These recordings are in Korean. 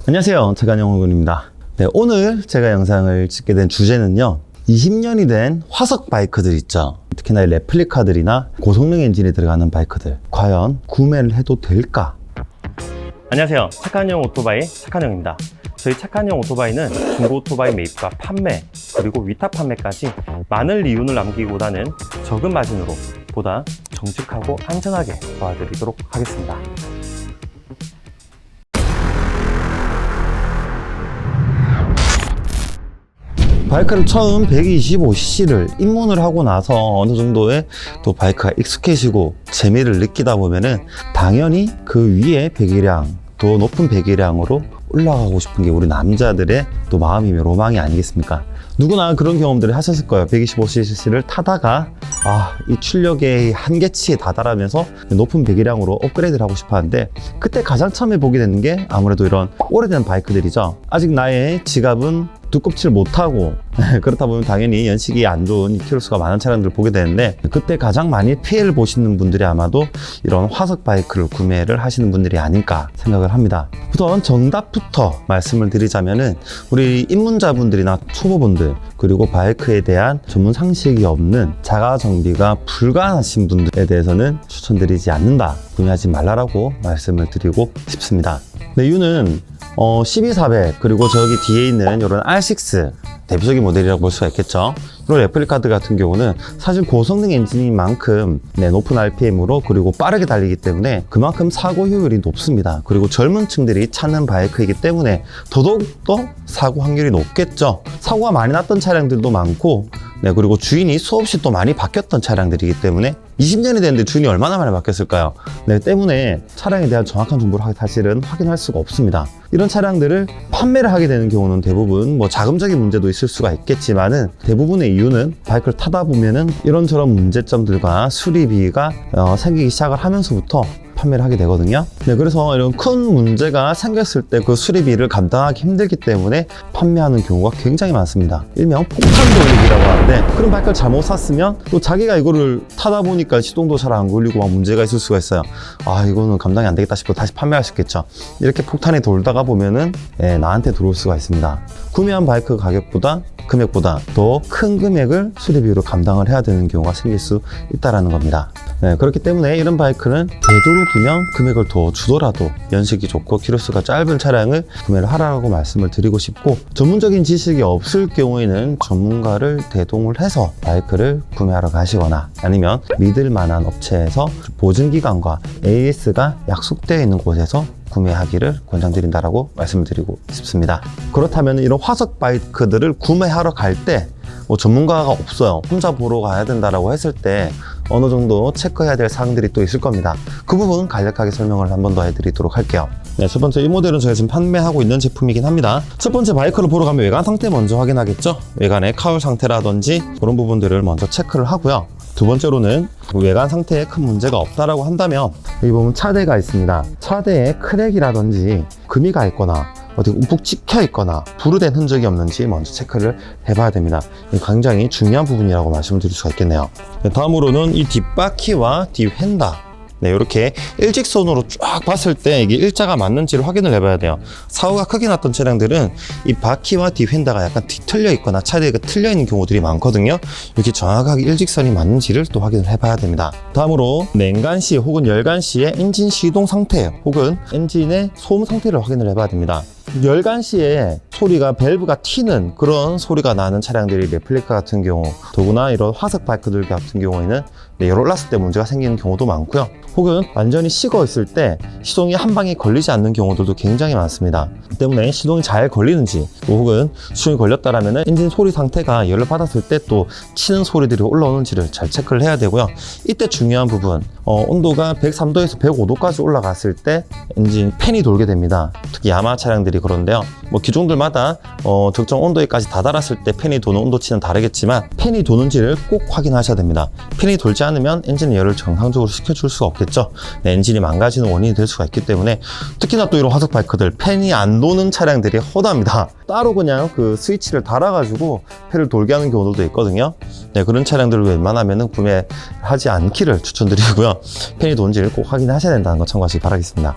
안녕하세요, 최관영훈입니다. 네, 오늘 제가 영상을 찍게 된 주제는요, 20년이 된 화석 바이크들 있죠. 특히나 레플리카들이나 고성능 엔진이 들어가는 바이크들, 과연 구매를 해도 될까? 안녕하세요, 착한형 오토바이 착한형입니다. 저희 착한형 오토바이는 중고 오토바이 매입과 판매, 그리고 위탁 판매까지 많은 이윤을 남기기보다는 적은 마진으로 보다 정직하고 안전하게 도와드리도록 하겠습니다. 바이크를 처음 125cc를 입문을 하고 나서 어느 정도의 또 바이크가 익숙해지고 재미를 느끼다 보면은 당연히 그 위에 배기량, 더 높은 배기량으로 올라가고 싶은 게 우리 남자들의 또 마음이며 로망이 아니겠습니까? 누구나 그런 경험들을 하셨을 거예요. 125cc를 타다가 이 출력의 한계치에 다다르면서 높은 배기량으로 업그레이드를 하고 싶어 하는데, 그때 가장 처음에 보게 되는 게 아무래도 이런 오래된 바이크들이죠. 아직 나의 지갑은 두껍지를 못하고 그렇다 보면 당연히 연식이 안 좋은 키로수가 많은 차량들을 보게 되는데, 그때 가장 많이 피해를 보시는 분들이 아마도 이런 화석 바이크를 구매를 하시는 분들이 아닐까 생각을 합니다. 우선 정답부터 말씀을 드리자면은, 우리 입문자분들이나 초보분들, 그리고 바이크에 대한 전문 상식이 없는 자가 정비가 불가하신 분들에 대해서는 추천드리지 않는다, 구매하지 말라라고 말씀을 드리고 싶습니다. 네, 이유는 CB400 그리고 저기 뒤에 있는 이런 R6 대표적인 모델이라고 볼 수가 있겠죠. 이런 레플리카드 같은 경우는 사실 고성능 엔진인 만큼 높은 RPM으로 그리고 빠르게 달리기 때문에 그만큼 사고 효율이 높습니다. 그리고 젊은 층들이 찾는 바이크이기 때문에 더더욱더 사고 확률이 높겠죠. 사고가 많이 났던 차량들도 많고, 그리고 주인이 수없이 또 많이 바뀌었던 차량들이기 때문에 20년이 됐는데 주인이 얼마나 많이 바뀌었을까요? 때문에 차량에 대한 정확한 정보를 사실은 확인할 수가 없습니다. 이런 차량들을 판매를 하게 되는 경우는 대부분 자금적인 문제도 있을 수가 있겠지만은, 대부분의 이유는 바이크를 타다 보면은 이런저런 문제점들과 수리비가 생기기 시작을 하면서부터 판매를 하게 되거든요. 그래서 이런 큰 문제가 생겼을 때 그 수리비를 감당하기 힘들기 때문에 판매하는 경우가 굉장히 많습니다. 일명 폭탄 돌리기라고 하는데, 그런 바이크를 잘못 샀으면 또 자기가 이거를 타다 보니까 시동도 잘 안 걸리고 막 문제가 있을 수가 있어요. 이거는 감당이 안 되겠다 싶고 다시 판매할 수 있겠죠. 이렇게 폭탄이 돌다가 보면은 나한테 들어올 수가 있습니다. 구매한 바이크 가격보다 금액보다 더 큰 금액을 수리비로 감당을 해야 되는 경우가 생길 수 있다는 겁니다. 그렇기 때문에 이런 바이크는 되도록이면 금액을 더 주더라도 연식이 좋고 키로수가 짧은 차량을 구매를 하라고 말씀을 드리고 싶고, 전문적인 지식이 없을 경우에는 전문가를 대동을 해서 바이크를 구매하러 가시거나, 아니면 믿을 만한 업체에서 보증기간과 AS가 약속되어 있는 곳에서 구매하기를 권장드린다라고 말씀을 드리고 싶습니다. 그렇다면 이런 화석 바이크들을 구매하러 갈 때 전문가가 없어요, 혼자 보러 가야 된다라고 했을 때 어느 정도 체크해야 될 사항들이 또 있을 겁니다. 그 부분 간략하게 설명을 한 번 더 해드리도록 할게요. 첫 번째, 이 모델은 저희가 지금 판매하고 있는 제품이긴 합니다. 첫 번째, 바이크를 보러 가면 외관 상태 먼저 확인하겠죠. 외관의 카울 상태라든지 그런 부분들을 먼저 체크를 하고요. 두 번째로는 외관 상태에 큰 문제가 없다라고 한다면, 여기 보면 차대가 있습니다. 차대에 크랙이라든지 금이 가 있거나 어디 움푹 찍혀 있거나 부르된 흔적이 없는지 먼저 체크를 해봐야 됩니다. 이 굉장히 중요한 부분이라고 말씀을 드릴 수가 있겠네요. 다음으로는 이 뒷바퀴와 뒷휀다, 이렇게 일직선으로 쫙 봤을 때 이게 일자가 맞는지를 확인을 해봐야 돼요. 사고가 크게 났던 차량들은 이 바퀴와 뒷휀다가 약간 뒤틀려 있거나 차대가 틀려 있는 경우들이 많거든요. 이렇게 정확하게 일직선이 맞는지를 또 확인을 해봐야 됩니다. 다음으로 냉간 시 혹은 열간 시의 엔진 시동 상태 혹은 엔진의 소음 상태를 확인을 해봐야 됩니다. 열간 시에 소리가 밸브가 튀는 그런 소리가 나는 차량들이 레플리카 같은 경우, 더구나 이런 화석 바이크들 같은 경우에는 열올랐을 때 문제가 생기는 경우도 많고요. 혹은 완전히 식어 있을 때 시동이 한 방에 걸리지 않는 경우들도 굉장히 많습니다. 때문에 시동이 잘 걸리는지, 혹은 시동이 걸렸다라면 엔진 소리 상태가 열을 받았을 때 또 치는 소리들이 올라오는지를 잘 체크를 해야 되고요. 이때 중요한 부분, 온도가 103도에서 105도까지 올라갔을 때 엔진 팬이 돌게 됩니다. 특히 야마 차량들이 그런데요. 기종들마다 적정 온도에까지 다다랐을 때 팬이 도는 온도치는 다르겠지만, 팬이 도는지를 꼭 확인하셔야 됩니다. 팬이 돌지 않으면 엔진의 열을 정상적으로 식혀줄 수가 없겠죠. 엔진이 망가지는 원인이 될 수가 있기 때문에, 특히나 또 이런 화석 바이크들 팬이 안 도는 차량들이 허다합니다. 따로 그냥 그 스위치를 달아가지고 팬을 돌게 하는 경우도 있거든요. 그런 차량들을 웬만하면 구매하지 않기를 추천드리고요. 팬이 도는지를 꼭 확인하셔야 된다는 거 참고하시기 바라겠습니다.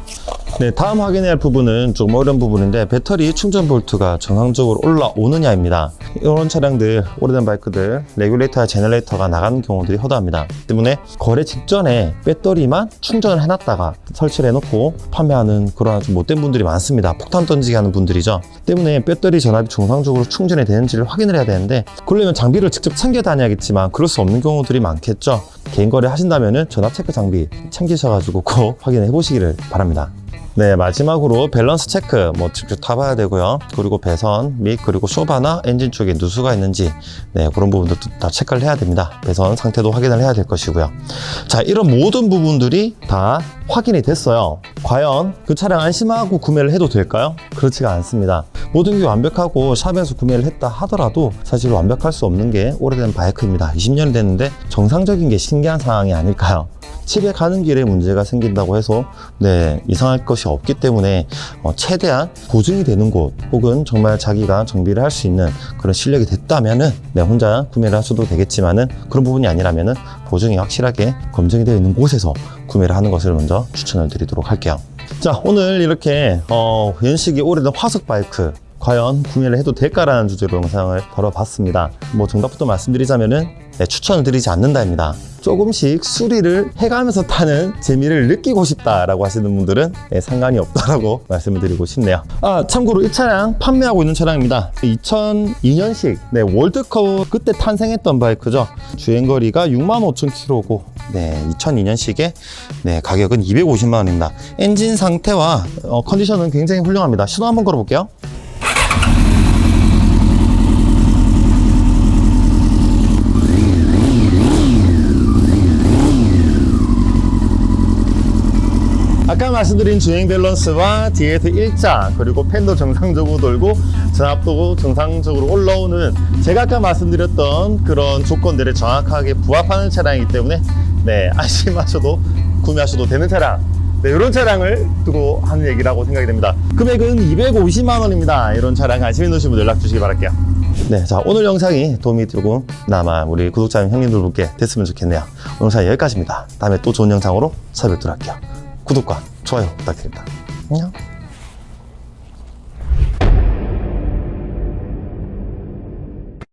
네, 다음 확인해야 할 부분은 좀 어려운 부분인데 배터리 충전 볼트가 정상적으로 올라오느냐입니다. 이런 차량들, 오래된 바이크들 레귤레이터와 제너레이터가 나가는 경우들이 허다합니다. 때문에 거래 직전에 배터리만 충전을 해놨다가 설치를 해놓고 판매하는 그런 좀 못된 분들이 많습니다. 폭탄 던지게 하는 분들이죠. 때문에 배터리 전압이 정상적으로 충전이 되는지를 확인을 해야 되는데 그러려면 장비를 직접 챙겨 다녀야겠지만 그럴 수 없는 경우들이 많겠죠. 개인 거래 하신다면은 전압 체크 장비 챙기셔가지고 꼭 확인해 보시기를 바랍니다. 네, 마지막으로 밸런스 체크 직접 타봐야 되고요. 그리고 배선 및 그리고 쇼바나 엔진 쪽에 누수가 있는지 그런 부분들도 다 체크를 해야 됩니다. 배선 상태도 확인을 해야 될 것이고요. 자, 이런 모든 부분들이 다 확인이 됐어요. 과연 그 차량 안심하고 구매를 해도 될까요? 그렇지가 않습니다. 모든 게 완벽하고 샵에서 구매를 했다 하더라도 사실 완벽할 수 없는 게 오래된 바이크입니다. 20년이 됐는데 정상적인 게 신기한 상황이 아닐까요? 집에 가는 길에 문제가 생긴다고 해서 이상할 것이 없기 때문에 최대한 보증이 되는 곳 혹은 정말 자기가 정비를 할 수 있는 그런 실력이 됐다면은 혼자 구매를 하셔도 되겠지만은 그런 부분이 아니라면은 보증이 확실하게 검증이 되어 있는 곳에서 구매를 하는 것을 먼저 추천을 드리도록 할게요. 자, 오늘 이렇게 연식이 오래된 화석 바이크 과연 구매를 해도 될까라는 주제로 영상을 다뤄봤습니다. 정답부터 말씀드리자면은 추천을 드리지 않는다입니다. 조금씩 수리를 해가면서 타는 재미를 느끼고 싶다라고 하시는 분들은 상관이 없다라고 말씀을 드리고 싶네요. 참고로 이 차량 판매하고 있는 차량입니다. 2002년식 월드컵 그때 탄생했던 바이크죠. 주행거리가 65,000km고 2002년식에 가격은 250만 원입니다. 엔진 상태와 컨디션은 굉장히 훌륭합니다. 시동 한번 걸어볼게요. 아까 말씀드린 주행 밸런스와 뒤에서 일자 그리고 팬도 정상적으로 돌고 전압도 정상적으로 올라오는 제가 아까 말씀드렸던 그런 조건들에 정확하게 부합하는 차량이기 때문에 안심하셔도 구매하셔도 되는 차량 이런 차량을 두고 하는 얘기라고 생각이 됩니다. 금액은 250만 원입니다. 이런 차량 관심 있으신 분 연락 주시기 바랄게요. 자, 오늘 영상이 도움이 조금나마 우리 구독자 형님들분께 됐으면 좋겠네요. 오늘 영상 여기까지입니다. 다음에 또 좋은 영상으로 찾아뵙도록 할게요. 구독과 좋아요 부탁드립니다. 안녕.